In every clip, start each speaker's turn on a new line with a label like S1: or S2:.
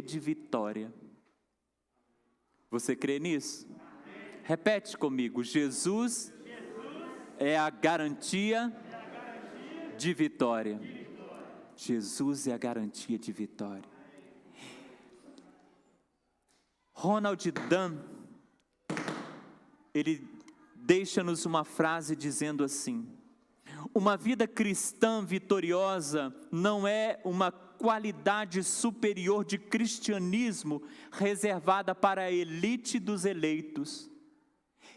S1: de vitória. Você crê nisso? Repete comigo: Jesus é a garantia de vitória. Jesus é a garantia de vitória. Ronald Dunn, ele deixa-nos uma frase dizendo assim: uma vida cristã vitoriosa não é uma qualidade superior de cristianismo reservada para a elite dos eleitos.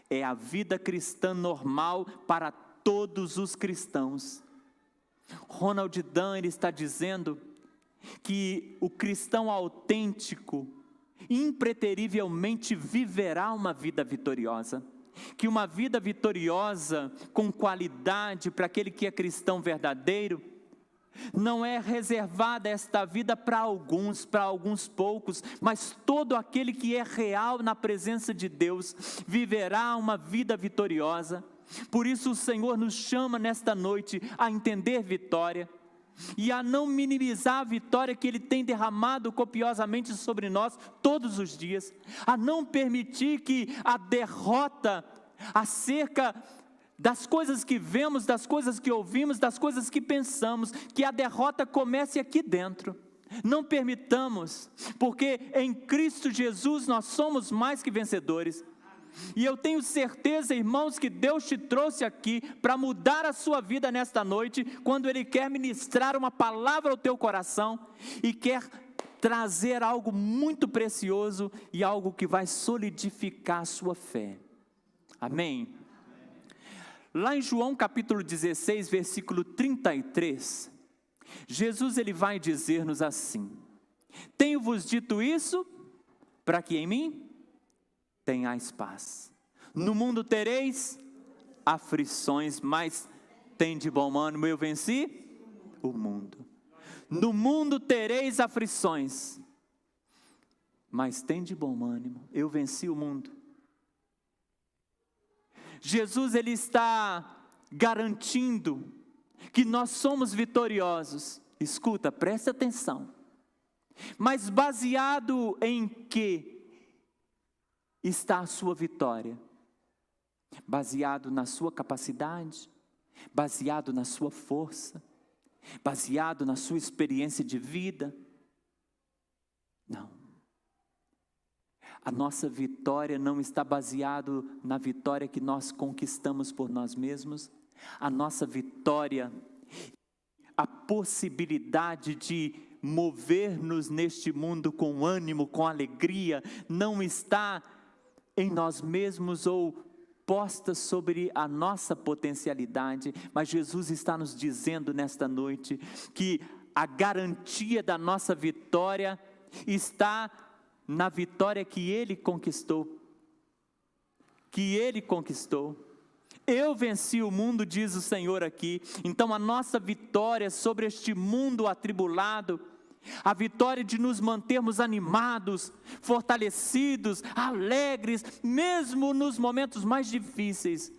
S1: É a vida cristã normal para todos os cristãos. Ronald Dunn, ele está dizendo que o cristão autêntico impreterivelmente viverá uma vida vitoriosa. Que uma vida vitoriosa com qualidade para aquele que é cristão verdadeiro não é reservada esta vida para alguns poucos, mas todo aquele que é real na presença de Deus viverá uma vida vitoriosa. Por isso o Senhor nos chama nesta noite a entender vitória e a não minimizar a vitória que Ele tem derramado copiosamente sobre nós todos os dias, a não permitir que a derrota acerca das coisas que vemos, das coisas que ouvimos, das coisas que pensamos, que a derrota comece aqui dentro. Não permitamos, porque em Cristo Jesus nós somos mais que vencedores. E eu tenho certeza, irmãos, que Deus te trouxe aqui para mudar a sua vida nesta noite, quando Ele quer ministrar uma palavra ao teu coração e quer trazer algo muito precioso e algo que vai solidificar a sua fé. Amém? Lá em João capítulo 16, versículo 33, Jesus ele vai dizer-nos assim: tenho-vos dito isso, para que em mim tenhais paz. No mundo tereis aflições, mas tende bom ânimo, eu venci o mundo. No mundo tereis aflições, mas tende bom ânimo, eu venci o mundo. Jesus ele está garantindo que nós somos vitoriosos. Escuta, presta atenção. Mas baseado em que está a sua vitória? Baseado na sua capacidade? Baseado na sua força? Baseado na sua experiência de vida? Não. A nossa vitória não está baseada na vitória que nós conquistamos por nós mesmos. A nossa vitória, a possibilidade de mover-nos neste mundo com ânimo, com alegria, não está em nós mesmos ou posta sobre a nossa potencialidade, mas Jesus está nos dizendo nesta noite que a garantia da nossa vitória está na vitória que Ele conquistou. Eu venci o mundo, diz o Senhor aqui. Então a nossa vitória sobre este mundo atribulado, a vitória de nos mantermos animados, fortalecidos, alegres, mesmo nos momentos mais difíceis,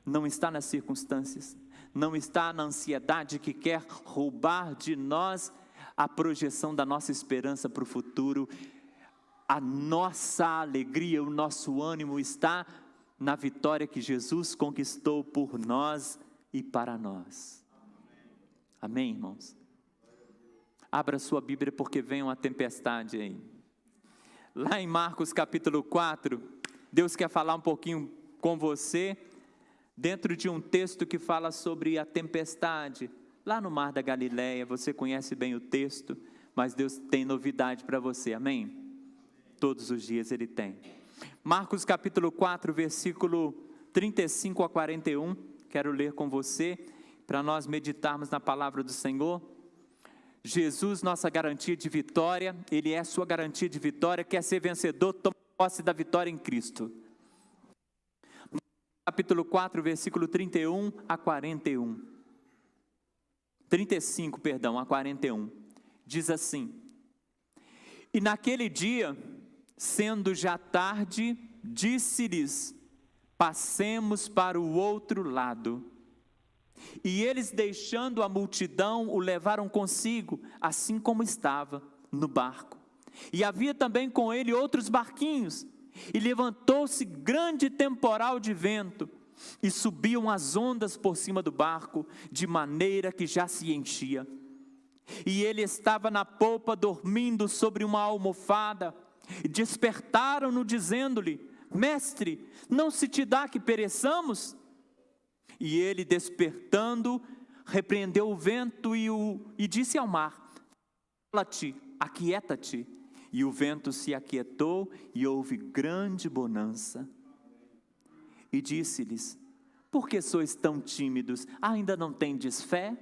S1: não está nas circunstâncias, não está na ansiedade que quer roubar de nós a projeção da nossa esperança para o futuro. A nossa alegria, o nosso ânimo está na vitória que Jesus conquistou por nós e para nós. Amém, irmãos? Abra sua Bíblia porque vem uma tempestade aí. Lá em Marcos capítulo 4, Deus quer falar um pouquinho com você, dentro de um texto que fala sobre a tempestade, lá no Mar da Galileia. Você conhece bem o texto, mas Deus tem novidade para você, amém? Todos os dias Ele tem. Marcos capítulo 4, versículo 35 a 41, quero ler com você, para nós meditarmos na palavra do Senhor. Jesus, nossa garantia de vitória, Ele é sua garantia de vitória. Quer ser vencedor, tome posse da vitória em Cristo. Capítulo 4, versículo 31 a 41. 35, perdão, a 41. Diz assim: e naquele dia, sendo já tarde, disse-lhes: passemos para o outro lado. E eles, deixando a multidão, o levaram consigo, assim como estava, no barco. E havia também com ele outros barquinhos. E levantou-se grande temporal de vento, e subiam as ondas por cima do barco, de maneira que já se enchia. E ele estava na polpa dormindo sobre uma almofada. E despertaram-no dizendo-lhe: Mestre, não se te dá que pereçamos? E ele, despertando, repreendeu o vento e disse ao mar: Cala-te, aquieta-te. E o vento se aquietou e houve grande bonança. E disse-lhes: Por que sois tão tímidos? Ainda não tendes fé?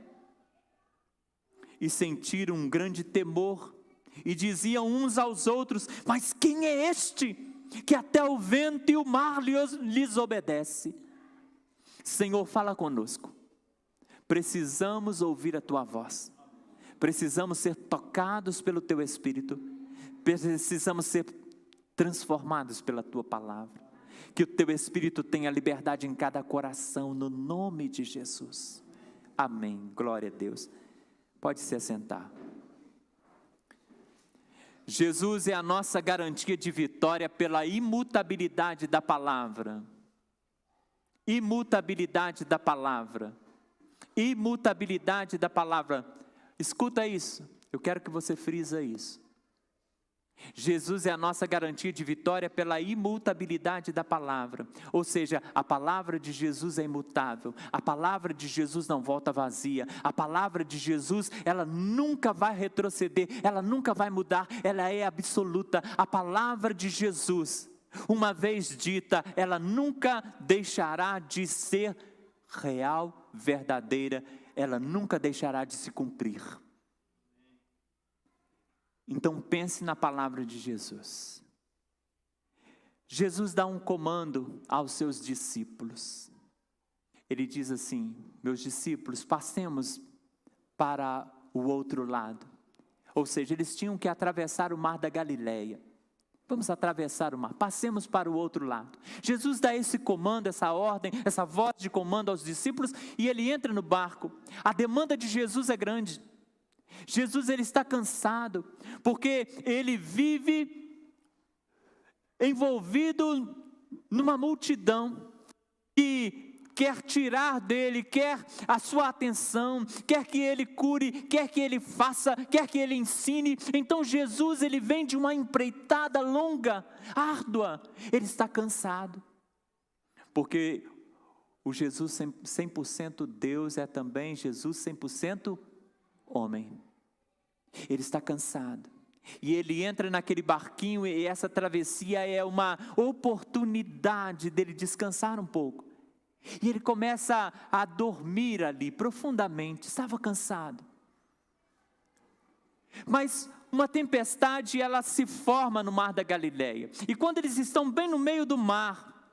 S1: E sentiram um grande temor, e diziam uns aos outros: Mas quem é este, que até o vento e o mar lhes obedece? Senhor, fala conosco. Precisamos ouvir a tua voz. Precisamos ser tocados pelo teu Espírito. Precisamos ser transformados pela tua palavra. Que o teu Espírito tenha liberdade em cada coração, no nome de Jesus. Amém. Glória a Deus. Pode se assentar. Jesus é a nossa garantia de vitória pela imutabilidade da palavra. Imutabilidade da palavra. Imutabilidade da palavra. Escuta isso. Eu quero que você frisa isso. Jesus é a nossa garantia de vitória pela imutabilidade da palavra. Ou seja, a palavra de Jesus é imutável. A palavra de Jesus não volta vazia. A palavra de Jesus, ela nunca vai retroceder. Ela nunca vai mudar. Ela é absoluta. A palavra de Jesus, uma vez dita, ela nunca deixará de ser real, verdadeira. Ela nunca deixará de se cumprir. Então pense na palavra de Jesus. Jesus dá um comando aos seus discípulos. Ele diz assim: meus discípulos, passemos para o outro lado. Ou seja, eles tinham que atravessar o mar da Galileia. Vamos atravessar o mar, passemos para o outro lado. Jesus dá esse comando, essa ordem, essa voz de comando aos discípulos, e ele entra no barco. A demanda de Jesus é grande. Jesus, ele está cansado, porque ele vive envolvido numa multidão que quer tirar dele, quer a sua atenção, quer que ele cure, quer que ele faça, quer que ele ensine. Então Jesus, ele vem de uma empreitada longa, árdua, ele está cansado, porque o Jesus 100% Deus é também Jesus 100% homem. Ele está cansado, e ele entra naquele barquinho, e essa travessia é uma oportunidade dele descansar um pouco, e ele começa a dormir ali profundamente, estava cansado, mas uma tempestade, ela se forma no mar da Galileia, e quando eles estão bem no meio do mar,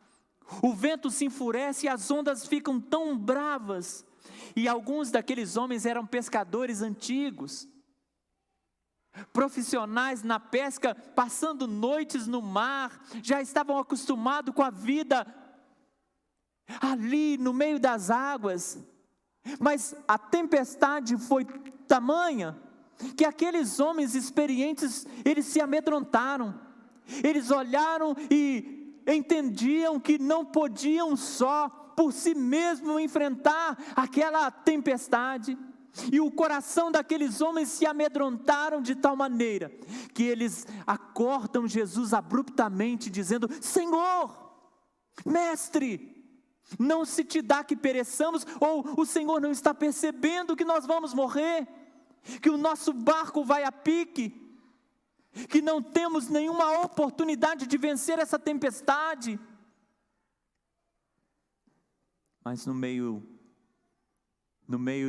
S1: o vento se enfurece e as ondas ficam tão bravas, e alguns daqueles homens eram pescadores antigos, profissionais na pesca, passando noites no mar, já estavam acostumados com a vida ali no meio das águas, mas a tempestade foi tamanha, que aqueles homens experientes, eles se amedrontaram, eles olharam e entendiam que não podiam só, por si mesmos, enfrentar aquela tempestade, e o coração daqueles homens se amedrontaram de tal maneira, que eles acordam Jesus abruptamente, dizendo: Senhor, Mestre, não se te dá que pereçamos, ou o Senhor não está percebendo que nós vamos morrer, que o nosso barco vai a pique, que não temos nenhuma oportunidade de vencer essa tempestade? Mas no meio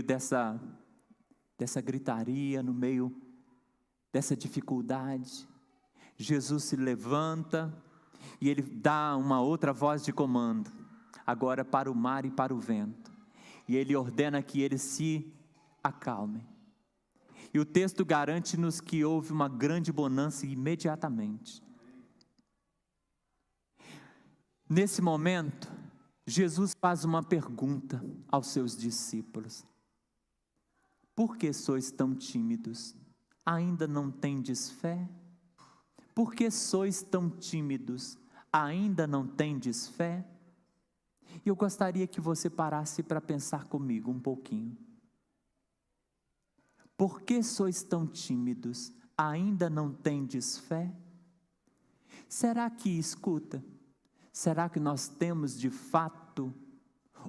S1: dessa gritaria, no meio dessa dificuldade, Jesus se levanta e ele dá uma outra voz de comando, agora para o mar e para o vento, e ele ordena que eles se acalmem. E o texto garante-nos que houve uma grande bonança imediatamente. Nesse momento, Jesus faz uma pergunta aos seus discípulos: por que sois tão tímidos? ainda não tendes fé? Por que sois tão tímidos? Ainda não tendes fé? E eu gostaria que você parasse para pensar comigo um pouquinho. Por que sois tão tímidos? Ainda não tendes fé? Será que, escuta, será que nós temos de fato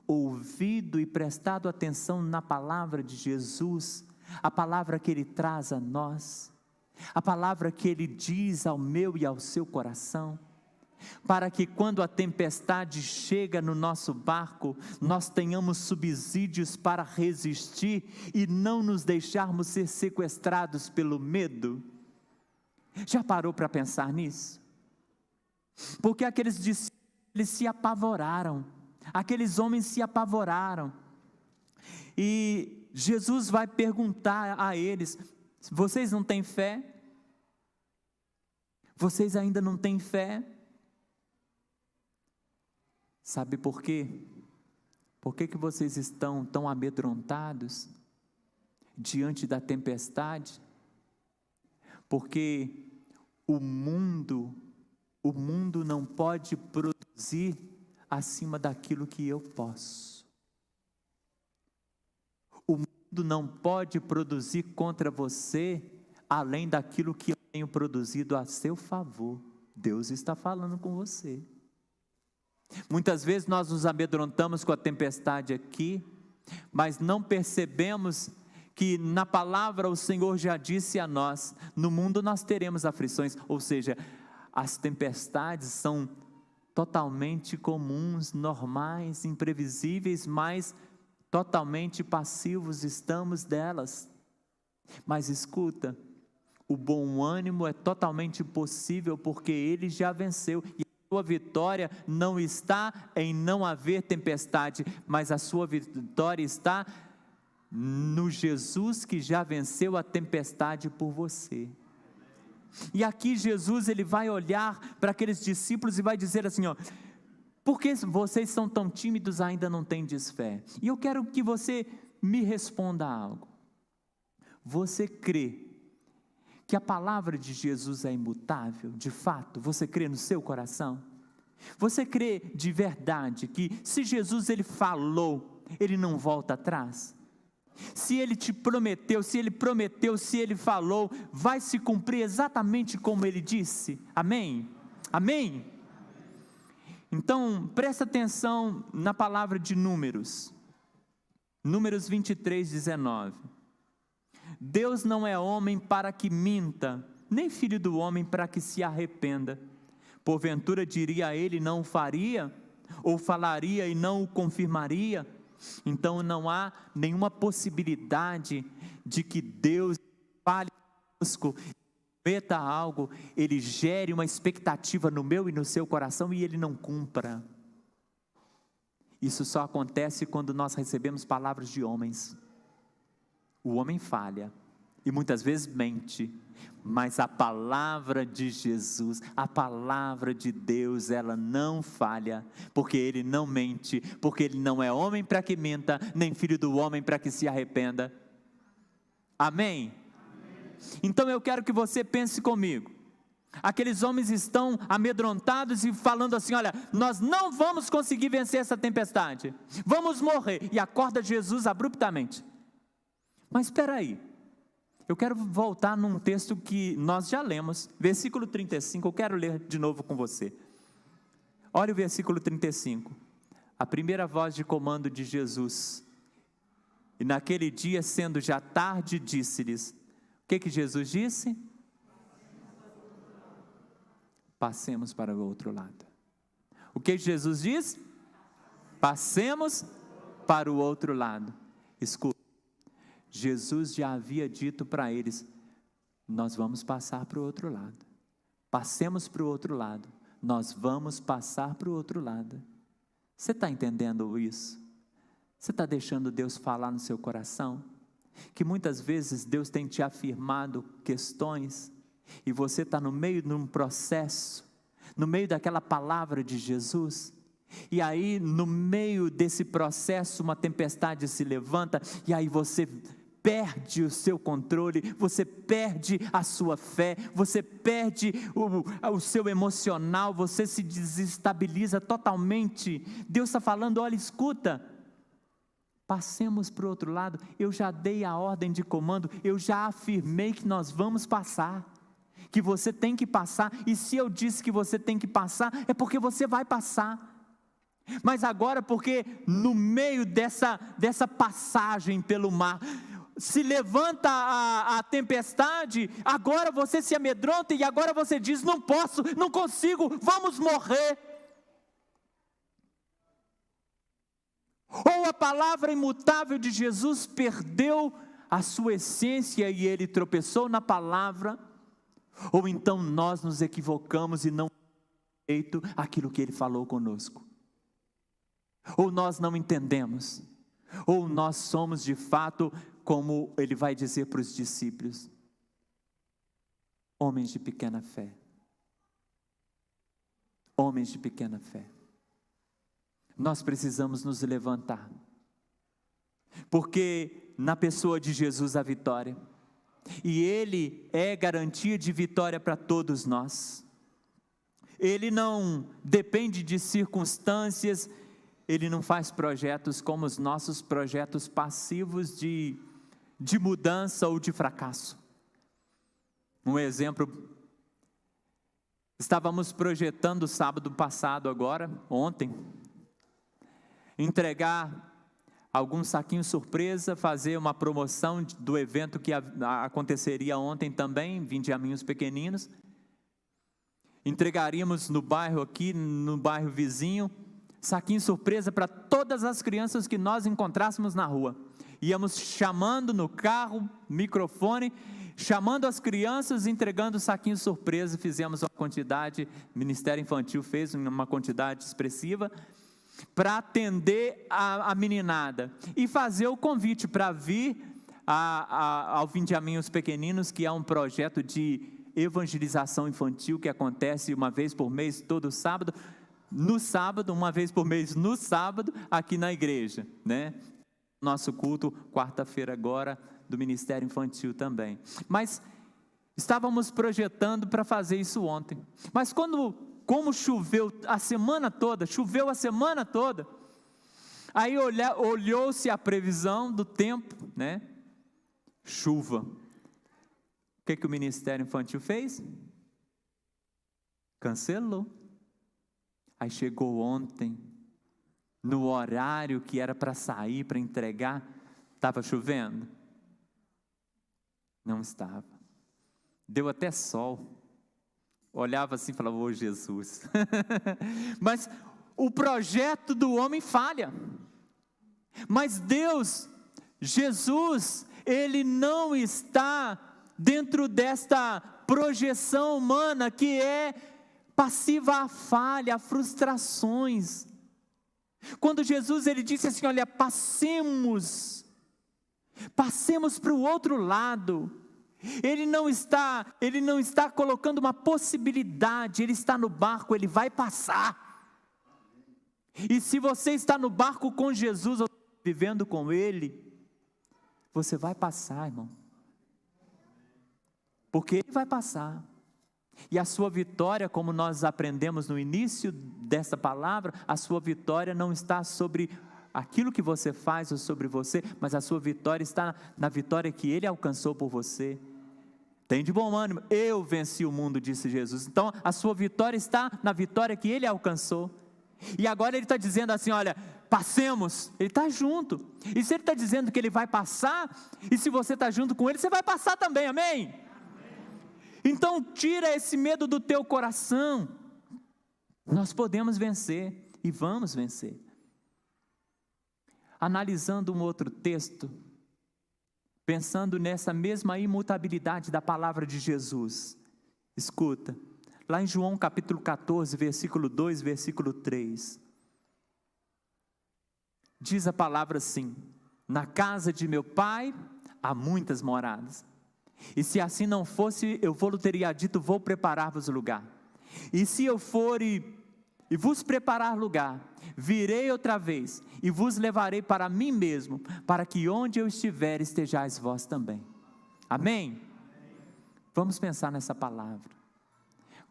S1: ouvido e prestado atenção na palavra de Jesus, a palavra que Ele traz a nós, a palavra que Ele diz ao meu e ao seu coração, para que quando a tempestade chega no nosso barco, nós tenhamos subsídios para resistir e não nos deixarmos ser sequestrados pelo medo? Já parou para pensar nisso? Porque aqueles discípulos, eles se apavoraram, aqueles homens se apavoraram, e Jesus vai perguntar a eles: vocês não têm fé? Vocês ainda não têm fé? Sabe por quê? Por que vocês estão tão amedrontados diante da tempestade? Porque o mundo não pode produzir acima daquilo que eu posso. O mundo não pode produzir contra você além daquilo que eu tenho produzido a seu favor. Deus está falando com você. Muitas vezes nós nos amedrontamos com a tempestade aqui, mas não percebemos que na palavra o Senhor já disse a nós: no mundo nós teremos aflições. Ou seja, as tempestades são totalmente comuns, normais, imprevisíveis, mas totalmente passivos estamos delas. Mas escuta, o bom ânimo é totalmente possível porque Ele já venceu, e a sua vitória não está em não haver tempestade, mas a sua vitória está no Jesus que já venceu a tempestade por você. E aqui Jesus, ele vai olhar para aqueles discípulos e vai dizer assim, ó: por que vocês são tão tímidos, ainda não tendes fé? E eu quero que você me responda algo. Você crê que a palavra de Jesus é imutável? De fato, você crê no seu coração? Você crê de verdade que se Jesus ele falou, ele não volta atrás? Se Ele te prometeu, se Ele prometeu, se Ele falou, vai se cumprir exatamente como Ele disse? Amém? Amém? Então, presta atenção na palavra de Números. Números 23, 19. Deus não é homem para que minta, nem filho do homem para que se arrependa. Porventura diria Ele, não o faria? Ou falaria e não o confirmaria? Então não há nenhuma possibilidade de que Deus fale conosco, prometa algo, Ele gere uma expectativa no meu e no seu coração e Ele não cumpra. Isso só acontece quando nós recebemos palavras de homens. O homem falha e muitas vezes mente, mas a palavra de Jesus, a palavra de Deus, ela não falha, porque Ele não mente, porque Ele não é homem para que minta, nem filho do homem para que se arrependa. Amém? Então eu quero que você pense comigo. Aqueles homens estão amedrontados e falando assim: olha, nós não vamos conseguir vencer essa tempestade, vamos morrer. E acorda Jesus abruptamente. Mas espera aí, eu quero voltar num texto que nós já lemos, versículo 35, eu quero ler de novo com você. Olha o versículo 35, a primeira voz de comando de Jesus. E naquele dia, sendo já tarde, disse-lhes, o que Jesus disse? Passemos para o outro lado. O que Jesus diz? Passemos para o outro lado. Escuta. Jesus já havia dito para eles: nós vamos passar para o outro lado. Passemos para o outro lado. Nós vamos passar para o outro lado. Você está entendendo isso? Você está deixando Deus falar no seu coração? Que muitas vezes Deus tem te afirmado questões e você está no meio de um processo, no meio daquela palavra de Jesus. E aí no meio desse processo uma tempestade se levanta e aí você perde o seu controle, você perde a sua fé, você perde o seu emocional, você se desestabiliza totalmente. Deus está falando: olha, escuta, passemos para o outro lado. Eu já dei a ordem de comando, eu já afirmei que nós vamos passar, que você tem que passar, e se eu disse que você tem que passar, é porque você vai passar. Mas agora, porque no meio dessa passagem pelo mar, se levanta a tempestade, agora você se amedronta, e agora você diz: não posso, não consigo, vamos morrer. Ou a palavra imutável de Jesus perdeu a sua essência e ele tropeçou na palavra, ou então nós nos equivocamos e não feito aquilo que ele falou conosco, ou nós não entendemos, ou nós somos de fato, como ele vai dizer para os discípulos, homens de pequena fé. Homens de pequena fé. Nós precisamos nos levantar, porque na pessoa de Jesus há vitória, e Ele é garantia de vitória para todos nós. Ele não depende de circunstâncias, Ele não faz projetos como os nossos projetos passivos de mudança ou de fracasso. Um exemplo, estávamos projetando sábado passado agora, ontem, entregar alguns saquinhos surpresa, fazer uma promoção do evento que aconteceria ontem também, Vindiaminhos Pequeninos. Entregaríamos no bairro aqui, no bairro vizinho, saquinho surpresa para todas as crianças que nós encontrássemos na rua. Íamos chamando no carro, microfone, chamando as crianças, entregando saquinho surpresa. Fizemos uma quantidade, o Ministério Infantil fez uma quantidade expressiva, para atender a meninada, e fazer o convite para vir ao Vindiaminhos Pequeninos, que é um projeto de evangelização infantil, que acontece uma vez por mês, todo sábado, uma vez por mês no sábado, aqui na igreja, né? Nosso culto, quarta-feira agora, do Ministério Infantil também. Mas estávamos projetando para fazer isso ontem, mas como choveu a semana toda, aí olhou-se a previsão do tempo, né? Chuva. O que o Ministério Infantil fez? Cancelou. Aí chegou ontem, no horário que era para sair, para entregar, estava chovendo? Não estava. Deu até sol. Olhava assim e falava: ô Jesus. Mas o projeto do homem falha. Mas Deus, Jesus, Ele não está dentro desta projeção humana que é passiva à falha, a frustrações. Quando Jesus, Ele disse assim: olha, passemos para o outro lado. Ele não está colocando uma possibilidade, Ele está no barco, Ele vai passar. E se você está no barco com Jesus, ou vivendo com Ele, você vai passar, irmão. Porque Ele vai passar. E a sua vitória, como nós aprendemos no início dessa palavra, a sua vitória não está sobre aquilo que você faz ou sobre você, mas a sua vitória está na vitória que Ele alcançou por você. Tem de bom ânimo, eu venci o mundo, disse Jesus. Então a sua vitória está na vitória que Ele alcançou. E agora Ele está dizendo assim: olha, passemos. Ele está junto. E se Ele está dizendo que Ele vai passar, e se você está junto com Ele, você vai passar também, amém? Então tira esse medo do teu coração. Nós podemos vencer, e vamos vencer. Analisando um outro texto, pensando nessa mesma imutabilidade da palavra de Jesus, escuta, lá em João capítulo 14, versículo 2, versículo 3, diz a palavra assim: na casa de meu pai há muitas moradas, e se assim não fosse, eu vou-lhe teria dito: vou preparar-vos lugar, e se eu for e e vos preparar lugar, virei outra vez, e vos levarei para mim mesmo, para que onde eu estiver, estejais vós também. Amém? Vamos pensar nessa palavra.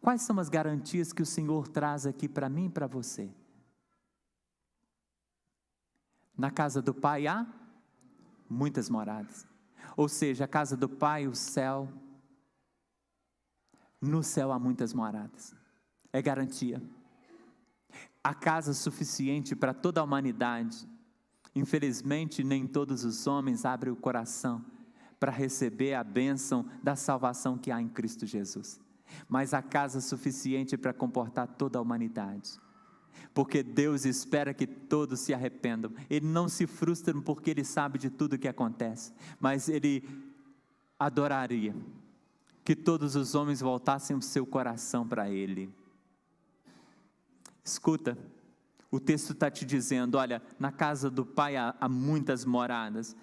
S1: Quais são as garantias que o Senhor traz aqui para mim e para você? Na casa do Pai há muitas moradas. Ou seja, a casa do Pai, o céu. No céu há muitas moradas. É garantia. Há casa suficiente para toda a humanidade. Infelizmente, nem todos os homens abrem o coração para receber a bênção da salvação que há em Cristo Jesus. Mas há casa suficiente para comportar toda a humanidade. Porque Deus espera que todos se arrependam. Ele não se frustra porque Ele sabe de tudo o que acontece. Mas Ele adoraria que todos os homens voltassem o seu coração para Ele. Escuta, o texto está te dizendo, olha, na casa do Pai há muitas moradas.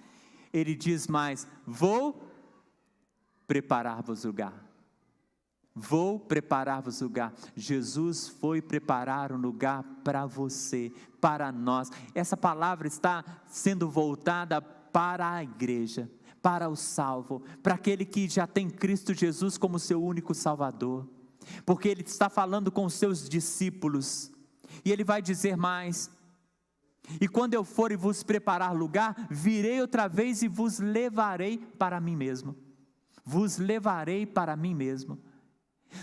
S1: Ele diz mais, vou preparar-vos lugar. Vou preparar-vos lugar. Jesus foi preparar um lugar para você, para nós. Essa palavra está sendo voltada para a igreja, para o salvo, para aquele que já tem Cristo Jesus como seu único Salvador. Porque Ele está falando com os seus discípulos. E Ele vai dizer mais. E quando eu for e vos preparar lugar, virei outra vez e vos levarei para mim mesmo. Vos levarei para mim mesmo.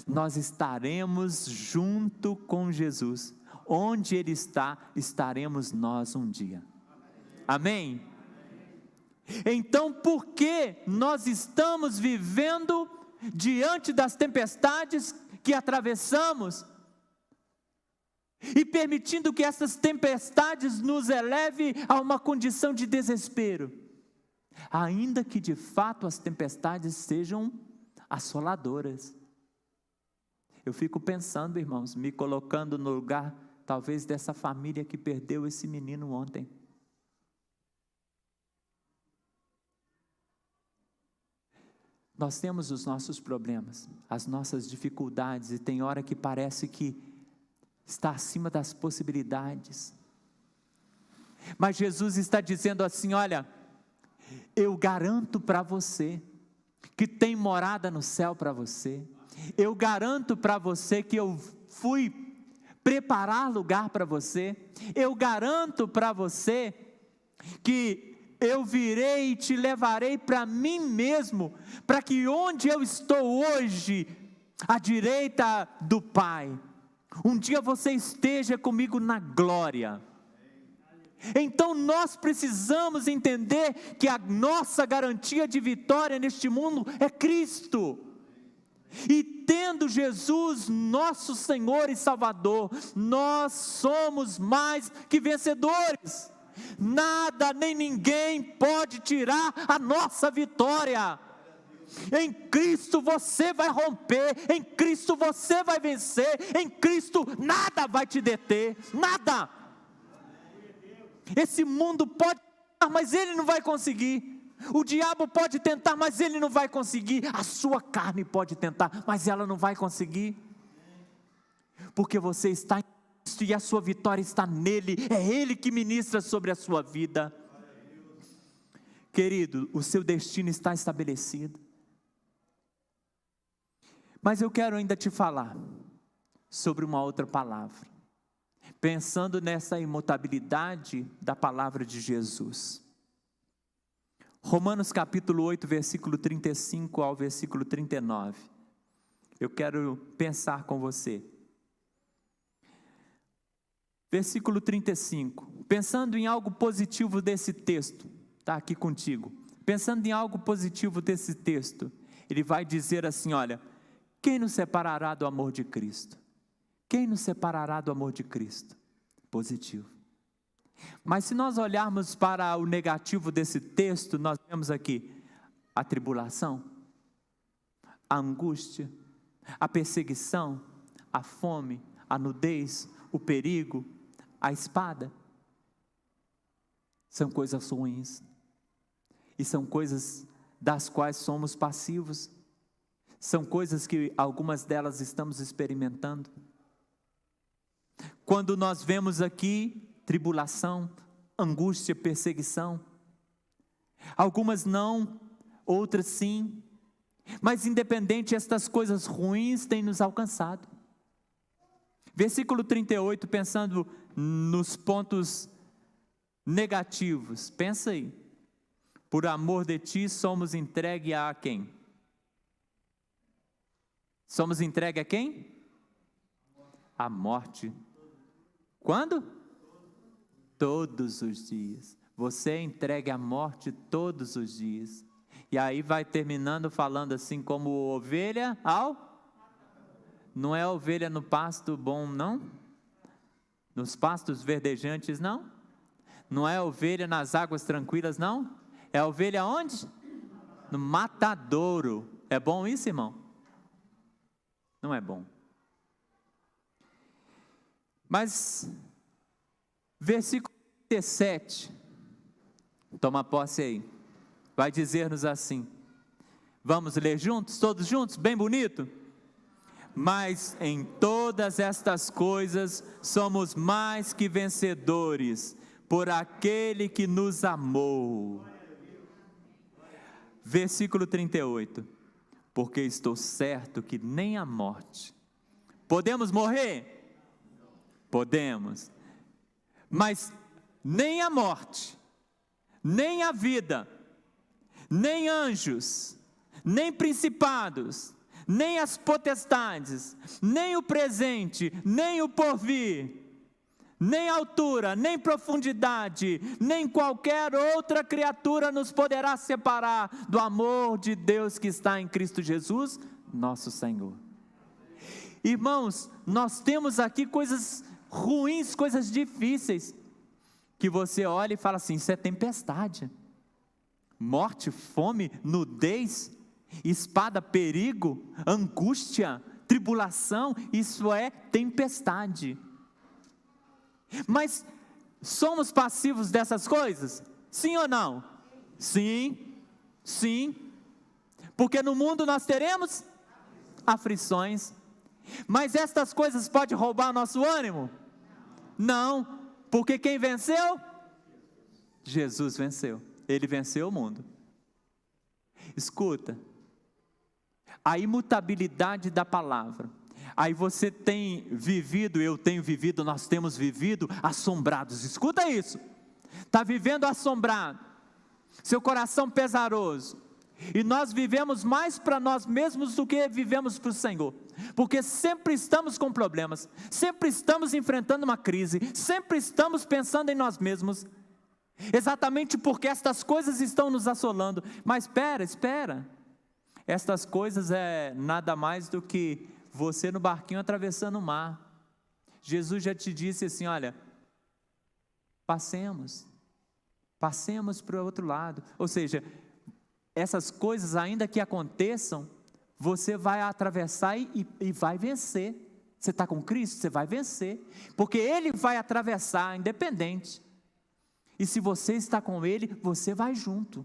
S1: Nós estaremos junto com Jesus. Onde Ele está, estaremos nós um dia. Amém? Então, por que nós estamos vivendo diante das tempestades que atravessamos e permitindo que essas tempestades nos eleve a uma condição de desespero? Ainda que de fato as tempestades sejam assoladoras. Eu fico pensando, irmãos, me colocando no lugar, talvez, dessa família que perdeu esse menino ontem. Nós temos os nossos problemas, as nossas dificuldades, e tem hora que parece que está acima das possibilidades. Mas Jesus está dizendo assim, olha, eu garanto para você, que tem morada no céu para você. Eu garanto para você que eu fui preparar lugar para você. Eu garanto para você que eu virei e te levarei para mim mesmo, para que onde eu estou hoje, à direita do Pai, um dia você esteja comigo na glória. Então nós precisamos entender que a nossa garantia de vitória neste mundo é Cristo. E tendo Jesus, nosso Senhor e Salvador, nós somos mais que vencedores. Nada nem ninguém pode tirar a nossa vitória. Em Cristo você vai romper, em Cristo você vai vencer, em Cristo nada vai te deter, nada. Esse mundo pode tentar, mas ele não vai conseguir. O diabo pode tentar, mas ele não vai conseguir. A sua carne pode tentar, mas ela não vai conseguir. Porque você está em Cristo e a sua vitória está nele. É Ele que ministra sobre a sua vida. Querido, o seu destino está estabelecido. Mas eu quero ainda te falar sobre uma outra palavra. Pensando nessa imutabilidade da palavra de Jesus. Romanos capítulo 8, versículo 35 ao versículo 39. Eu quero pensar com você. Versículo 35. Pensando em algo positivo desse texto, está aqui contigo. Pensando em algo positivo desse texto, ele vai dizer assim, olha, quem nos separará do amor de Cristo? Quem nos separará do amor de Cristo? Positivo. Mas se nós olharmos para o negativo desse texto, nós vemos aqui a tribulação, a angústia, a perseguição, a fome, a nudez, o perigo, a espada. São coisas ruins. E são coisas das quais somos passivos. São coisas que algumas delas estamos experimentando. quando nós vemos aqui tribulação, angústia, perseguição. Algumas não, outras sim. Mas independente, estas coisas ruins têm nos alcançado. Versículo 38, pensando nos pontos negativos. Pensa aí. Por amor de ti somos entregue a quem? Somos entregue a quem? A morte. Quando? Todos os dias. Você é entregue à morte todos os dias. E aí vai terminando falando assim, como ovelha ao... Não é ovelha no pasto bom, não? Nos pastos verdejantes, não? Não é ovelha nas águas tranquilas, não? É ovelha onde? No matadouro. É bom isso, irmão? Não é bom. Mas, versículo 37, toma posse aí, vai dizer-nos assim, vamos ler juntos, todos juntos, bem bonito? Mas em todas estas coisas somos mais que vencedores, por aquele que nos amou. Versículo 38, porque estou certo que nem a morte, podemos morrer? Podemos, mas nem a morte, nem a vida, nem anjos, nem principados, nem as potestades, nem o presente, nem o porvir, nem altura, nem profundidade, nem qualquer outra criatura nos poderá separar do amor de Deus que está em Cristo Jesus, nosso Senhor. Irmãos, nós temos aqui coisas ruins, coisas difíceis, que você olha e fala assim, isso é tempestade, morte, fome, nudez, espada, perigo, angústia, tribulação, isso é tempestade. Mas somos passivos dessas coisas? Sim ou não? Sim, sim, porque no mundo nós teremos aflições, mas estas coisas podem roubar nosso ânimo? Não, porque quem venceu? Jesus venceu, Ele venceu o mundo. Escuta, a imutabilidade da palavra, aí você tem vivido, eu tenho vivido, nós temos vivido assombrados, escuta isso, está vivendo assombrado, seu coração pesaroso, e nós vivemos mais para nós mesmos do que vivemos para o Senhor, porque sempre estamos com problemas, sempre estamos enfrentando uma crise, sempre estamos pensando em nós mesmos, exatamente porque estas coisas estão nos assolando. Mas espera, estas coisas é nada mais do que você no barquinho atravessando o mar. Jesus já te disse assim, olha, passemos para o outro lado, ou seja, essas coisas ainda que aconteçam, você vai atravessar e vai vencer. Você está com Cristo, você vai vencer, porque Ele vai atravessar, independente, e se você está com Ele, você vai junto.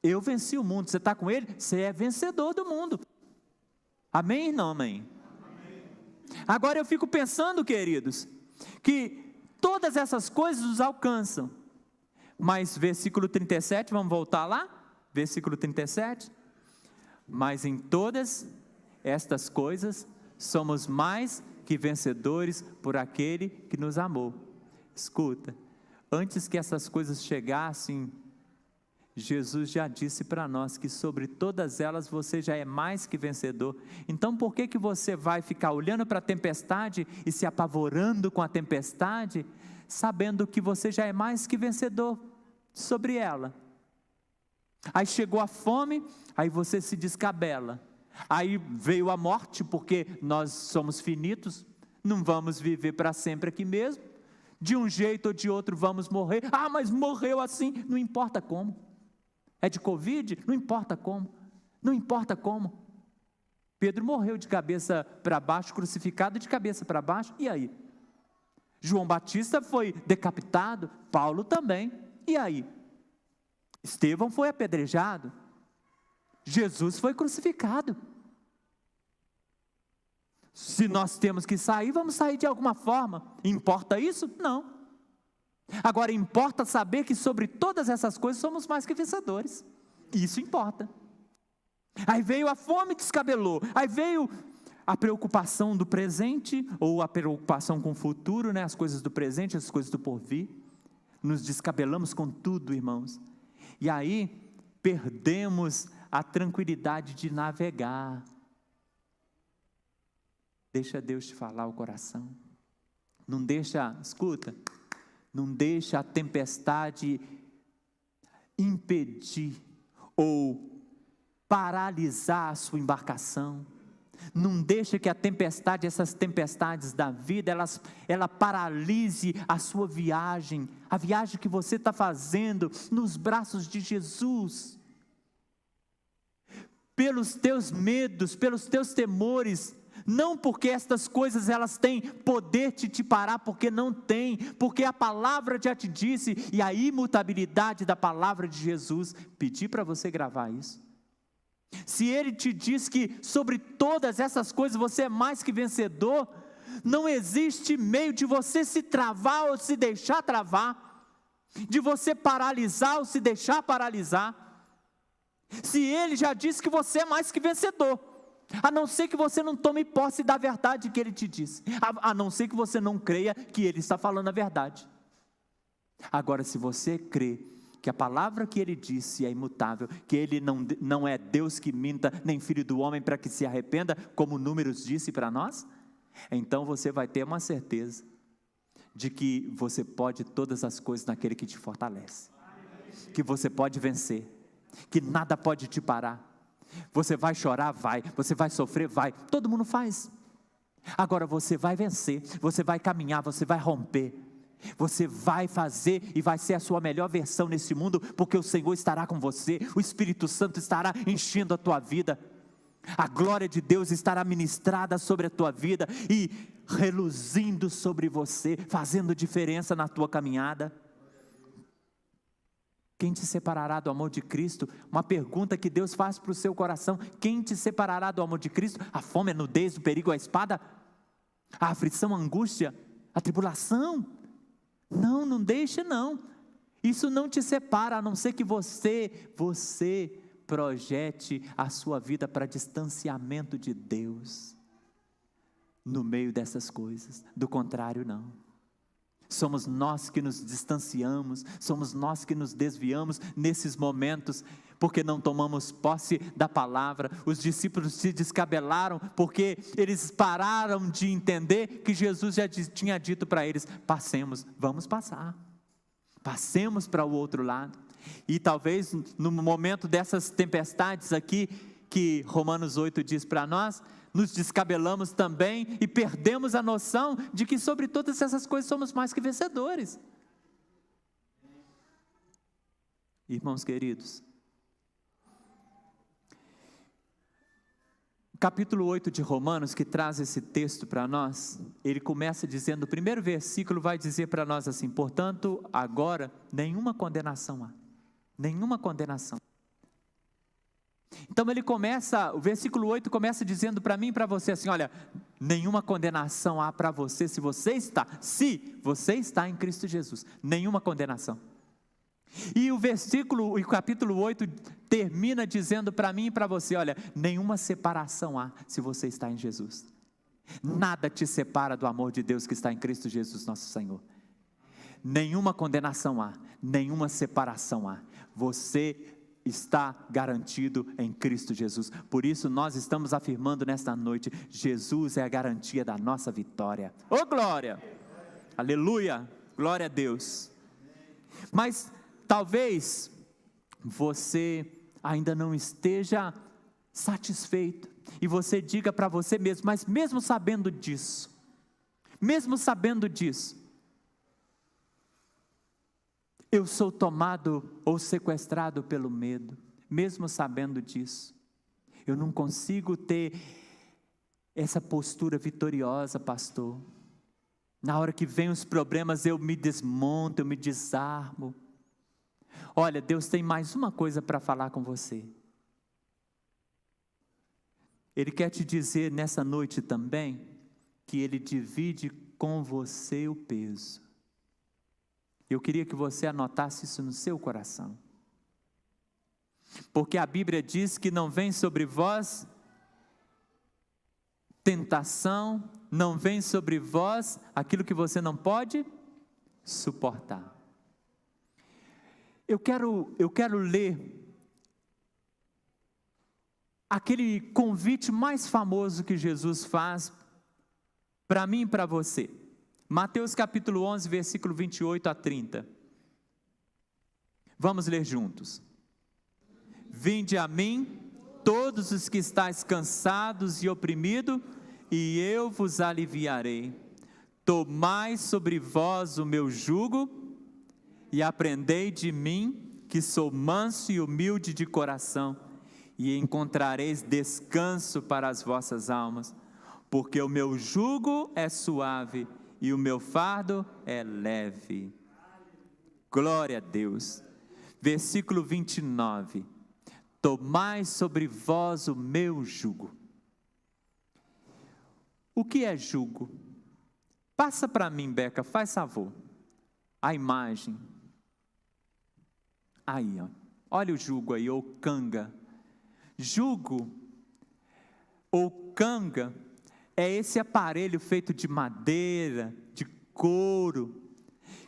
S1: Eu venci o mundo, você está com Ele, você é vencedor do mundo. Amém ou não amém? Amém. Agora eu fico pensando, queridos, que todas essas coisas nos alcançam, mas versículo 37, vamos voltar lá? Versículo 37, mas em todas estas coisas somos mais que vencedores por aquele que nos amou. Escuta, antes que essas coisas chegassem, Jesus já disse para nós que sobre todas elas você já é mais que vencedor. Então por que você vai ficar olhando para a tempestade e se apavorando com a tempestade, sabendo que você já é mais que vencedor sobre ela? Aí chegou a fome, aí você se descabela, aí veio a morte, porque nós somos finitos, não vamos viver para sempre aqui mesmo, de um jeito ou de outro vamos morrer. Mas morreu assim, não importa como, é de Covid, não importa como, não importa como. Pedro morreu de cabeça para baixo, crucificado de cabeça para baixo, e aí? João Batista foi decapitado, Paulo também, e aí? Estevão foi apedrejado, Jesus foi crucificado. Se nós temos que sair, vamos sair de alguma forma. Importa isso? Não. Agora, importa saber que sobre todas essas coisas somos mais que vencedores. Isso importa. Aí veio a fome, descabelou. Aí veio a preocupação do presente, ou a preocupação com o futuro, né? As coisas do presente, as coisas do porvir. Nos descabelamos com tudo, irmãos. E aí, perdemos a tranquilidade de navegar. Deixa Deus te falar o coração. Não deixa, escuta, não deixa a tempestade impedir ou paralisar a sua embarcação. Não deixa que a tempestade, essas tempestades da vida, ela paralise a sua viagem, a viagem que você está fazendo nos braços de Jesus. Pelos teus medos, pelos teus temores, não porque estas coisas elas têm poder de te parar, porque não tem, porque a palavra já te disse, e a imutabilidade da palavra de Jesus, pedi para você gravar isso. Se Ele te diz que sobre todas essas coisas você é mais que vencedor, não existe meio de você se travar ou se deixar travar, de você paralisar ou se deixar paralisar. Se Ele já disse que você é mais que vencedor, a não ser que você não tome posse da verdade que Ele te disse, a não ser que você não creia que Ele está falando a verdade. Agora, se você crê que a palavra que Ele disse é imutável, que Ele não é Deus que minta, nem filho do homem para que se arrependa, como Números disse para nós, então você vai ter uma certeza de que você pode todas as coisas naquele que te fortalece, que você pode vencer, que nada pode te parar. Você vai chorar? Vai. Você vai sofrer? Vai. Todo mundo faz. Agora você vai vencer, você vai caminhar, você vai romper, você vai fazer e vai ser a sua melhor versão nesse mundo, porque o Senhor estará com você, o Espírito Santo estará enchendo a tua vida, a glória de Deus estará ministrada sobre a tua vida e reluzindo sobre você, fazendo diferença na tua caminhada. Quem te separará do amor de Cristo? Uma pergunta que Deus faz para o seu coração: quem te separará do amor de Cristo? A fome, a nudez, o perigo, a espada, a aflição, a angústia, a tribulação? Não, não deixe não, isso não te separa, a não ser que você projete a sua vida para distanciamento de Deus, no meio dessas coisas, do contrário não. Somos nós que nos distanciamos, somos nós que nos desviamos nesses momentos, porque não tomamos posse da palavra. Os discípulos se descabelaram, porque eles pararam de entender que Jesus já tinha dito para eles: passemos, vamos passar, passemos para o outro lado. E talvez no momento dessas tempestades aqui, que Romanos 8 diz para nós, nos descabelamos também e perdemos a noção de que sobre todas essas coisas somos mais que vencedores. Irmãos queridos, capítulo 8 de Romanos, que traz esse texto para nós, ele começa dizendo, o primeiro versículo vai dizer para nós assim: portanto, agora nenhuma condenação há, nenhuma condenação. Então ele começa, o versículo 8 começa dizendo para mim e para você assim: olha, nenhuma condenação há para você se você está em Cristo Jesus, nenhuma condenação. E o capítulo 8 termina dizendo para mim e para você: olha, nenhuma separação há se você está em Jesus. Nada te separa do amor de Deus que está em Cristo Jesus nosso Senhor. Nenhuma condenação há, nenhuma separação há. Você está garantido em Cristo Jesus. Por isso nós estamos afirmando nesta noite: Jesus é a garantia da nossa vitória. Oh glória! Aleluia! Glória a Deus! Mas talvez você ainda não esteja satisfeito, e você diga para você mesmo: mas mesmo sabendo disso, eu sou tomado ou sequestrado pelo medo, mesmo sabendo disso, eu não consigo ter essa postura vitoriosa, pastor. Na hora que vem os problemas eu me desmonto, eu me desarmo. Olha, Deus tem mais uma coisa para falar com você. Ele quer te dizer nessa noite também, que Ele divide com você o peso. Eu queria que você anotasse isso no seu coração. Porque a Bíblia diz que não vem sobre vós tentação, não vem sobre vós aquilo que você não pode suportar. Eu quero ler aquele convite mais famoso que Jesus faz para mim e para você. Mateus capítulo 11, versículo 28 a 30. Vamos ler juntos. Vinde a mim, todos os que estáis cansados e oprimidos, e eu vos aliviarei. Tomai sobre vós o meu jugo, e aprendei de mim, que sou manso e humilde de coração, e encontrareis descanso para as vossas almas, porque o meu jugo é suave, e o meu fardo é leve. Glória a Deus. Versículo 29. Tomai sobre vós o meu jugo. O que é jugo? Passa para mim, Beca, faz favor. A imagem. Aí, ó. Olha o jugo aí, ou canga. Jugo, ou canga, é esse aparelho feito de madeira, de couro,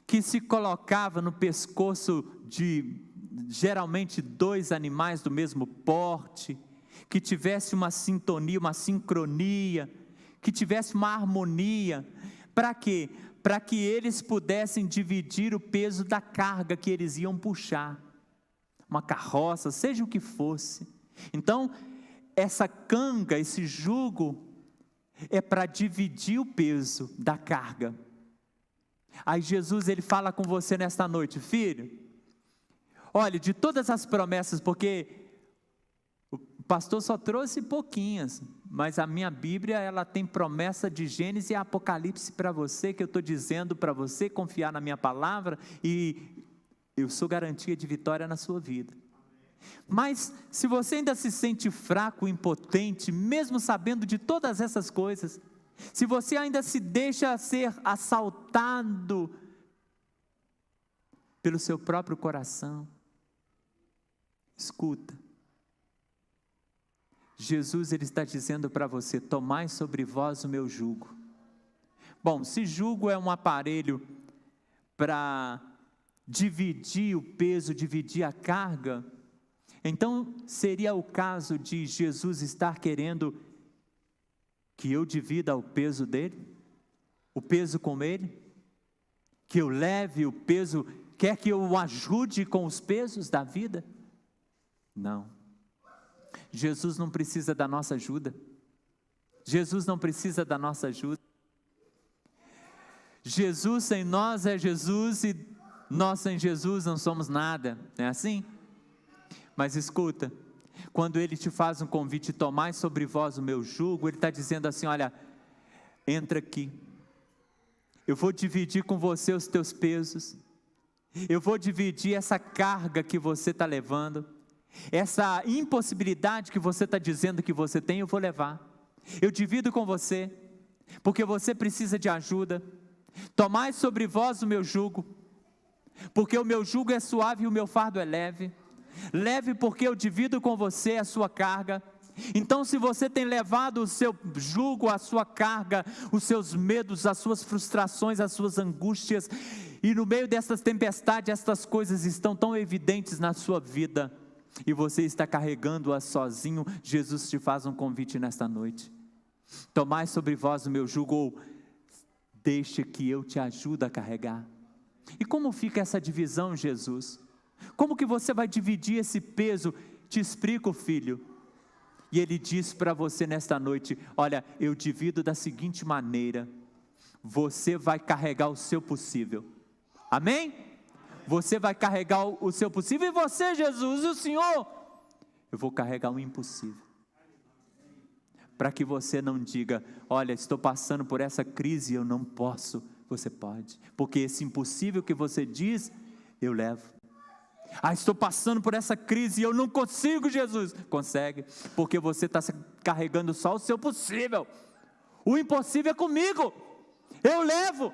S1: que se colocava no pescoço de, geralmente, 2 animais do mesmo porte, que tivesse uma sintonia, uma sincronia, que tivesse uma harmonia. Para quê? Para que eles pudessem dividir o peso da carga que eles iam puxar. Uma carroça, seja o que fosse. Então, essa canga, esse jugo, é para dividir o peso da carga. Aí Jesus, ele fala com você nesta noite: filho, olha, de todas as promessas, porque o pastor só trouxe pouquinhas, mas a minha Bíblia, ela tem promessa de Gênesis e Apocalipse para você, que eu estou dizendo para você confiar na minha palavra, e eu sou garantia de vitória na sua vida. Mas se você ainda se sente fraco, impotente, mesmo sabendo de todas essas coisas, se você ainda se deixa ser assaltado pelo seu próprio coração, escuta. Jesus, ele está dizendo para você: tomai sobre vós o meu jugo. Bom, se jugo é um aparelho para dividir o peso, dividir a carga, então seria o caso de Jesus estar querendo que eu divida o peso dele, o peso com ele, que eu leve o peso, quer que eu o ajude com os pesos da vida? Não. Jesus não precisa da nossa ajuda. Jesus não precisa da nossa ajuda. Jesus sem nós é Jesus, e nós sem Jesus não somos nada, não é assim? Mas escuta, quando ele te faz um convite: tomai sobre vós o meu jugo, ele está dizendo assim: olha, entra aqui, eu vou dividir com você os teus pesos, eu vou dividir essa carga que você está levando, essa impossibilidade que você está dizendo que você tem, eu vou levar, eu divido com você, porque você precisa de ajuda. Tomai sobre vós o meu jugo, porque o meu jugo é suave e o meu fardo é leve. Leve porque eu divido com você a sua carga. Então, se você tem levado o seu jugo, a sua carga, os seus medos, as suas frustrações, as suas angústias, e no meio dessas tempestades, estas coisas estão tão evidentes na sua vida, e você está carregando-as sozinho, Jesus te faz um convite nesta noite: tomai sobre vós o meu jugo, ou deixe que eu te ajude a carregar. E como fica essa divisão, Jesus? Como que você vai dividir esse peso? Te explico, filho. E ele diz para você nesta noite: olha, eu divido da seguinte maneira: você vai carregar o seu possível. Amém? Você vai carregar o seu possível. E você, Jesus, e o Senhor? Eu vou carregar o impossível. Para que você não diga: olha, estou passando por essa crise, eu não posso. Você pode, porque esse impossível que você diz, eu levo. Estou passando por essa crise e eu não consigo, Jesus. Consegue, porque você está carregando só o seu possível. O impossível é comigo, eu levo.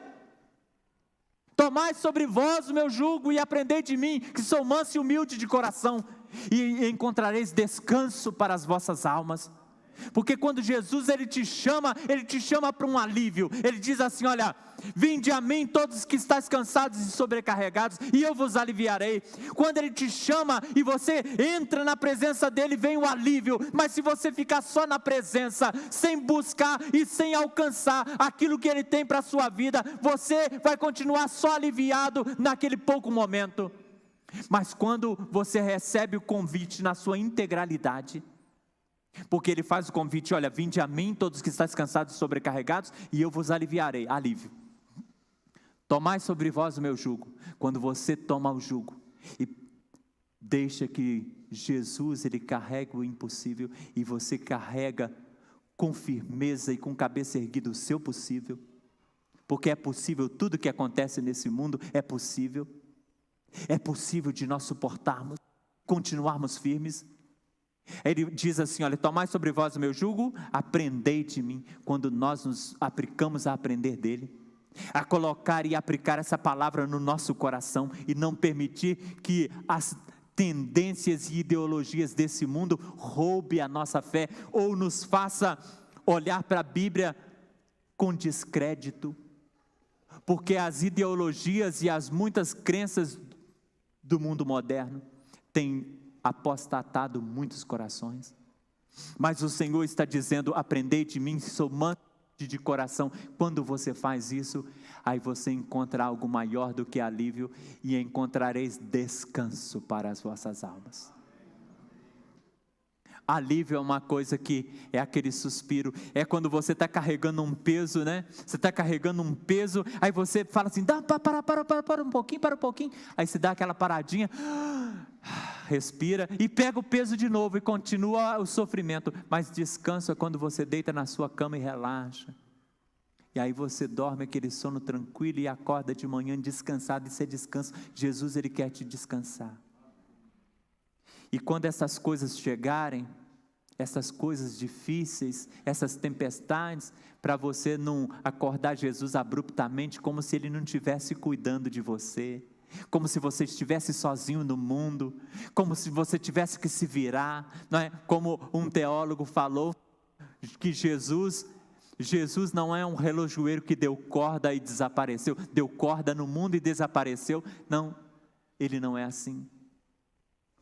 S1: Tomai sobre vós o meu jugo e aprendei de mim, que sou manso e humilde de coração, e encontrareis descanso para as vossas almas. Porque quando Jesus ele te chama para um alívio. Ele diz assim: olha, vinde a mim todos que estáis cansados e sobrecarregados, e eu vos aliviarei. Quando ele te chama e você entra na presença dele, vem o alívio. Mas se você ficar só na presença, sem buscar e sem alcançar aquilo que ele tem para a sua vida, você vai continuar só aliviado naquele pouco momento. Mas quando você recebe o convite na sua integralidade, porque ele faz o convite: olha, vinde a mim todos que estáis cansados e sobrecarregados, e eu vos aliviarei. Alívio. Tomai sobre vós o meu jugo. Quando você toma o jugo e deixa que Jesus ele carregue o impossível, e você carrega com firmeza e com cabeça erguida o seu possível, porque é possível, tudo que acontece nesse mundo é possível de nós suportarmos, continuarmos firmes. Ele diz assim: olha, tomai sobre vós o meu jugo, aprendei de mim. Quando nós nos aplicamos a aprender dele, a colocar e aplicar essa palavra no nosso coração, e não permitir que as tendências e ideologias desse mundo roube a nossa fé, ou nos faça olhar para a Bíblia com descrédito, porque as ideologias e as muitas crenças do mundo moderno têm apostatado muitos corações. Mas o Senhor está dizendo: aprendei de mim, sou manso de coração. Quando você faz isso, aí você encontra algo maior do que alívio, e encontrareis descanso para as vossas almas. Alívio é uma coisa que é aquele suspiro, é quando você está carregando um peso, né? Você está carregando um peso, aí você fala assim: para um pouquinho, aí você dá aquela paradinha, respira e pega o peso de novo e continua o sofrimento. Mas descanso é quando você deita na sua cama e relaxa, e aí você dorme aquele sono tranquilo e acorda de manhã descansado. Isso é descanso. Jesus ele quer te descansar. E quando essas coisas chegarem, essas coisas difíceis, essas tempestades, para você não acordar Jesus abruptamente, como se ele não estivesse cuidando de você, como se você estivesse sozinho no mundo, como se você tivesse que se virar, não é? Como um teólogo falou, que Jesus não é um relojoeiro que deu corda e desapareceu, deu corda no mundo e desapareceu. Não, ele não é assim.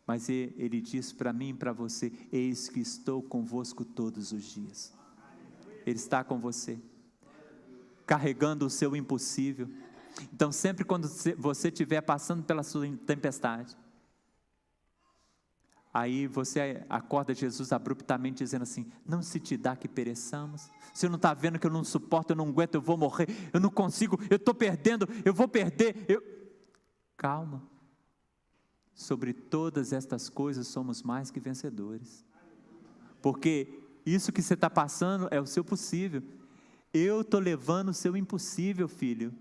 S1: Mas ele diz para mim e para você: eis que estou convosco todos os dias. Ele está com você, carregando o seu impossível. Então sempre quando você estiver passando pela sua tempestade, aí você acorda Jesus abruptamente dizendo assim: não se te dá que pereçamos? Você não está vendo que eu não suporto, eu não aguento, eu vou morrer, eu não consigo, eu estou perdendo, eu vou perder. Calma. Sobre todas estas coisas somos mais que vencedores, porque isso que você está passando é o seu possível. Eu estou levando o seu impossível, filho.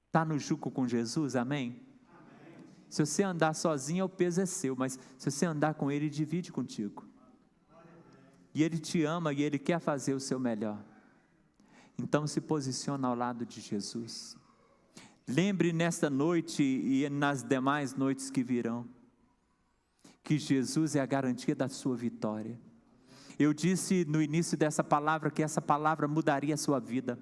S1: Está no jugo com Jesus, amém? Se você andar sozinho, o peso é seu, mas se você andar com ele, divide contigo. E ele te ama e ele quer fazer o seu melhor. Então se posiciona ao lado de Jesus. Lembre nesta noite e nas demais noites que virão, que Jesus é a garantia da sua vitória. Eu disse no início dessa palavra que essa palavra mudaria a sua vida,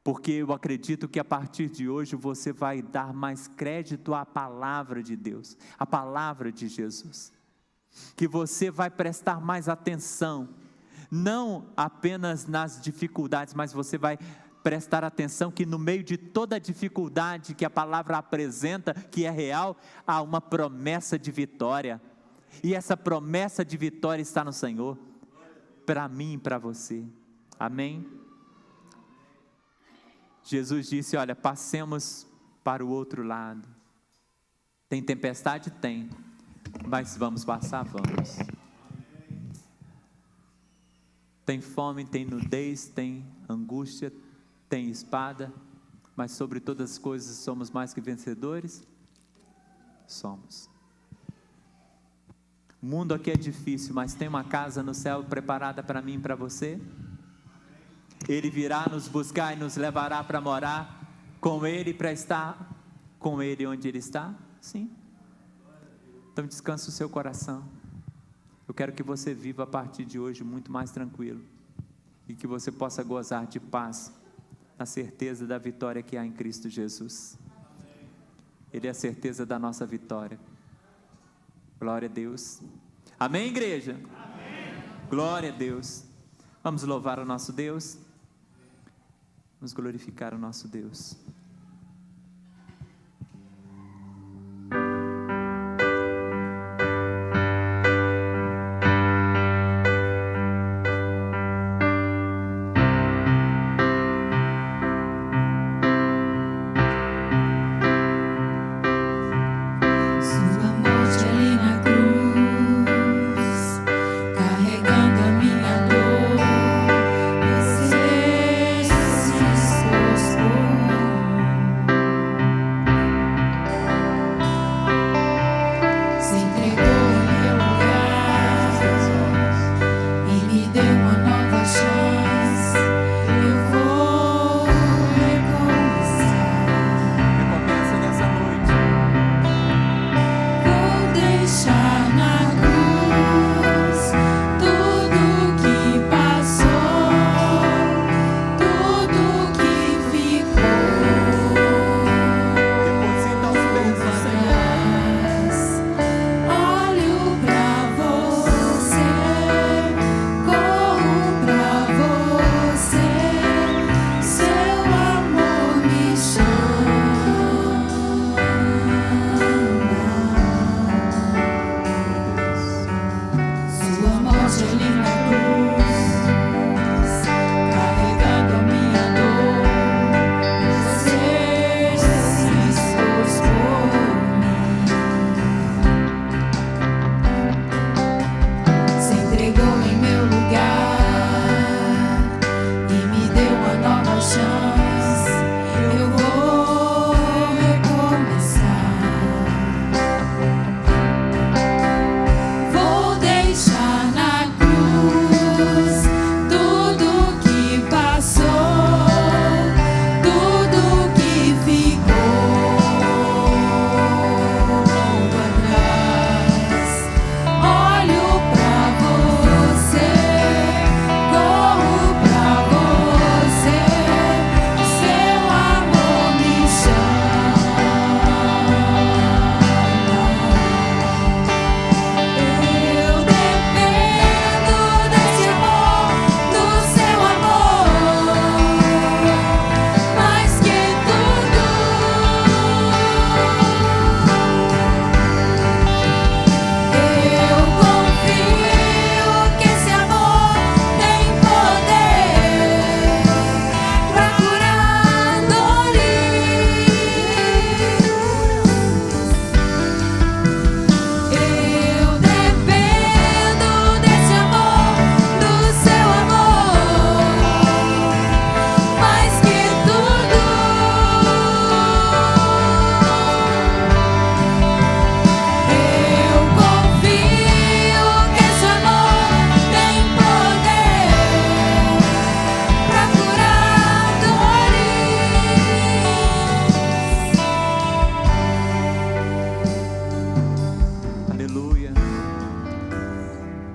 S1: porque eu acredito que a partir de hoje você vai dar mais crédito à palavra de Deus, à palavra de Jesus, que você vai prestar mais atenção, não apenas nas dificuldades, mas você vai prestar atenção que no meio de toda a dificuldade que a palavra apresenta, que é real, há uma promessa de vitória, e essa promessa de vitória está no Senhor, para mim e para você, amém? Jesus disse: olha, passemos para o outro lado. Tem tempestade? Tem, mas vamos passar? Vamos. Tem fome, tem nudez, tem angústia, tem espada, mas sobre todas as coisas somos mais que vencedores. somos. O mundo aqui é difícil, mas tem uma casa no céu preparada para mim e para você. Ele virá nos buscar e nos levará para morar com Ele, para estar com Ele onde Ele está? Sim. Então descansa o seu coração. Eu quero que você viva a partir de hoje muito mais tranquilo, e que você possa gozar de paz, na certeza da vitória que há em Cristo Jesus. Ele é a certeza da nossa vitória. Glória a Deus. Amém, igreja? Amém. Glória a Deus. Vamos louvar o nosso Deus. Vamos glorificar o nosso Deus.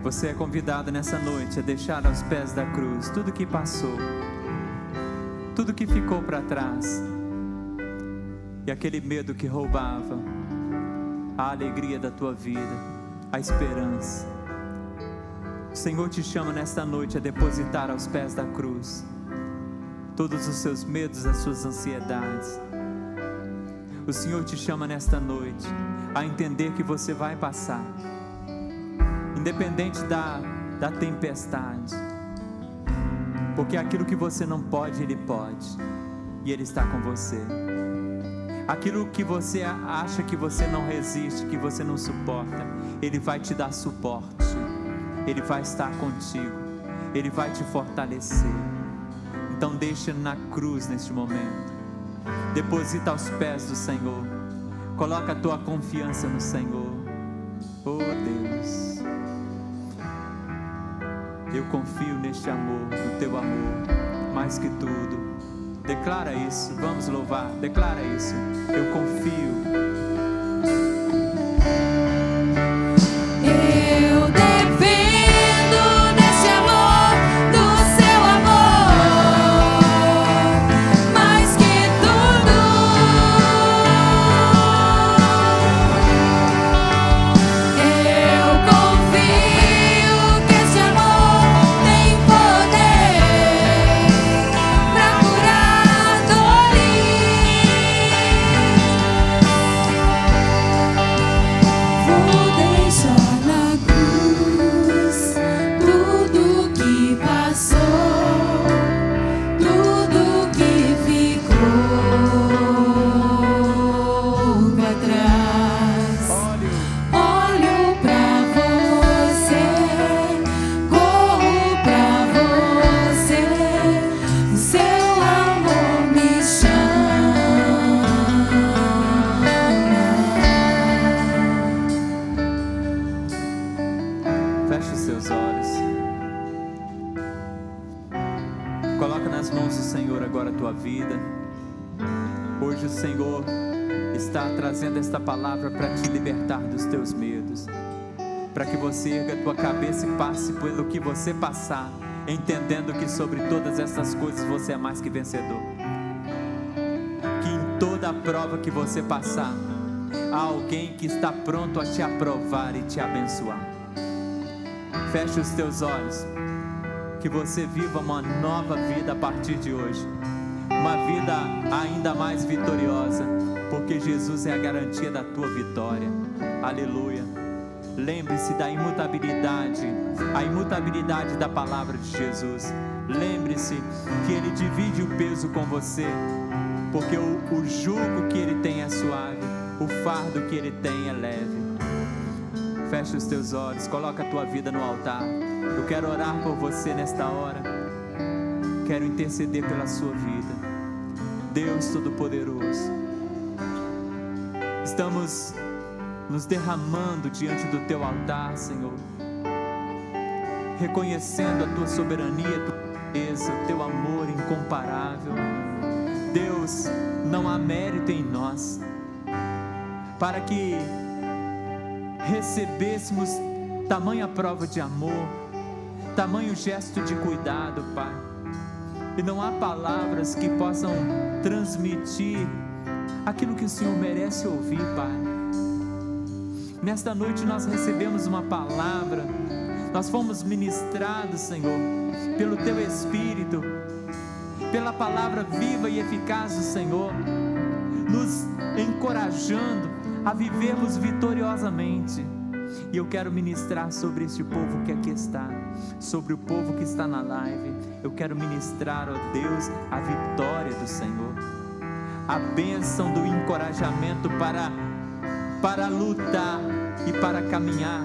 S1: Você é convidado nessa noite a deixar aos pés da cruz tudo que passou, tudo que ficou para trás, e aquele medo que roubava a alegria da tua vida, a esperança. O Senhor te chama nesta noite a depositar aos pés da cruz todos os seus medos, as suas ansiedades. O Senhor te chama nesta noite a entender que você vai passar, independente da tempestade, porque aquilo que você não pode, Ele pode, e Ele está com você. Aquilo que você acha que você não resiste, que você não suporta, Ele vai te dar suporte, Ele vai estar contigo, Ele vai te fortalecer. Então deixa na cruz neste momento, deposita aos pés do Senhor, Coloca a tua confiança no Senhor. Oh Deus, eu confio neste amor, no teu amor, mais que tudo. Declara isso, vamos louvar, declara isso. Eu confio. Feche os seus olhos. Coloca nas mãos do Senhor agora a tua vida. Hoje o Senhor está trazendo esta palavra para te libertar dos teus medos, para que você erga a tua cabeça e passe pelo que você passar, entendendo que sobre todas essas coisas você é mais que vencedor. Que em toda a prova que você passar, há alguém que está pronto a te aprovar e te abençoar. Feche os teus olhos, que você viva uma nova vida a partir de hoje, uma vida ainda mais vitoriosa, porque Jesus é a garantia da tua vitória. Aleluia. Lembre-se da imutabilidade, a imutabilidade da palavra de Jesus. Lembre-se que Ele divide o peso com você, porque o jugo que Ele tem é suave, o fardo que Ele tem é leve. Fecha os teus olhos, coloca a tua vida no altar. Eu quero orar por você nesta hora. Quero interceder pela sua vida. Deus Todo-Poderoso, estamos nos derramando diante do teu altar, Senhor, reconhecendo a tua soberania, a tua beleza, o teu amor incomparável. Deus, não há mérito em nós para que recebêssemos tamanha prova de amor, tamanho gesto de cuidado, Pai. E não há palavras que possam transmitir aquilo que o Senhor merece ouvir, Pai. Nesta noite nós recebemos uma palavra, nós fomos ministrados, Senhor, pelo Teu Espírito, pela palavra viva e eficaz do Senhor, nos encorajando a vivermos vitoriosamente. E eu quero ministrar sobre este povo que aqui está, sobre o povo que está na live. Eu quero ministrar, ó Deus, a vitória do Senhor, a bênção do encorajamento para lutar e para caminhar,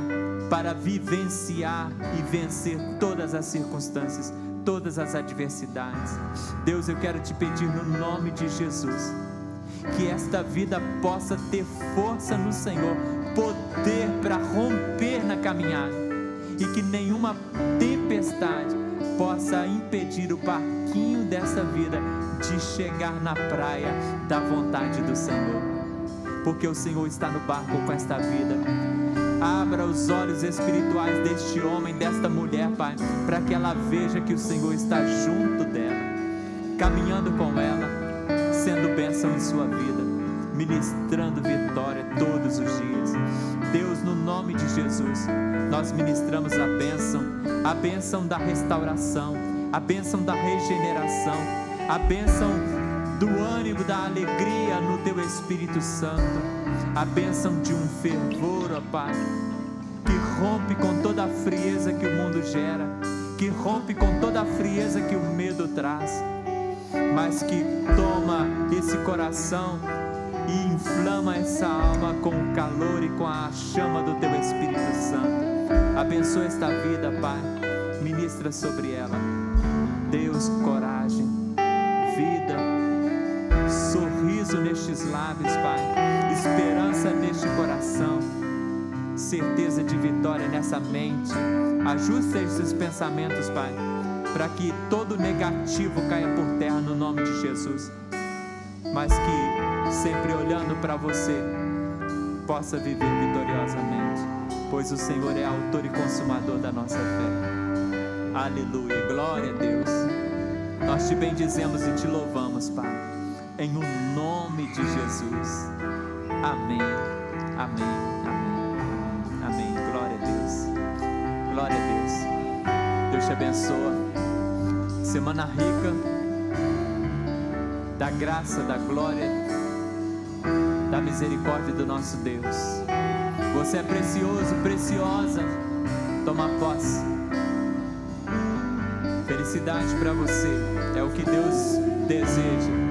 S1: para vivenciar e vencer todas as circunstâncias, todas as adversidades. Deus, eu quero te pedir no nome de Jesus, que esta vida possa ter força no Senhor, poder para romper na caminhada, e que nenhuma tempestade possa impedir o barquinho dessa vida de chegar na praia da vontade do Senhor, porque o Senhor está no barco com esta vida. Abra os olhos espirituais deste homem, desta mulher, Pai, para que ela veja que o Senhor está junto dela, caminhando com ela, sendo bênção em sua vida, ministrando vitória todos os dias. Deus, no nome de Jesus, nós ministramos a bênção da restauração, a bênção da regeneração, a bênção do ânimo, da alegria no Teu Espírito Santo, a bênção de um fervor, ó Pai, que rompe com toda a frieza que o mundo gera, que rompe com toda a frieza que o medo traz, mas que toma esse coração e inflama essa alma com o calor e com a chama do Teu Espírito Santo. Abençoa esta vida, Pai, ministra sobre ela, Deus, coragem, vida, sorriso nestes lábios, Pai, esperança Força neste coração, certeza de vitória nessa mente. Ajusta esses pensamentos, Pai, para que todo negativo caia por terra no nome de Jesus, mas que sempre olhando para você possa viver vitoriosamente, pois o Senhor é autor e consumador da nossa fé. Aleluia, glória a Deus. Nós te bendizemos e te louvamos, Pai, em o nome de Jesus. Amém, amém, amém, amém. Glória a Deus, glória a Deus. Deus te abençoa. Semana rica da graça, da glória, da misericórdia do nosso Deus. Você é precioso, preciosa. Toma posse. Felicidade para você, é o que Deus deseja.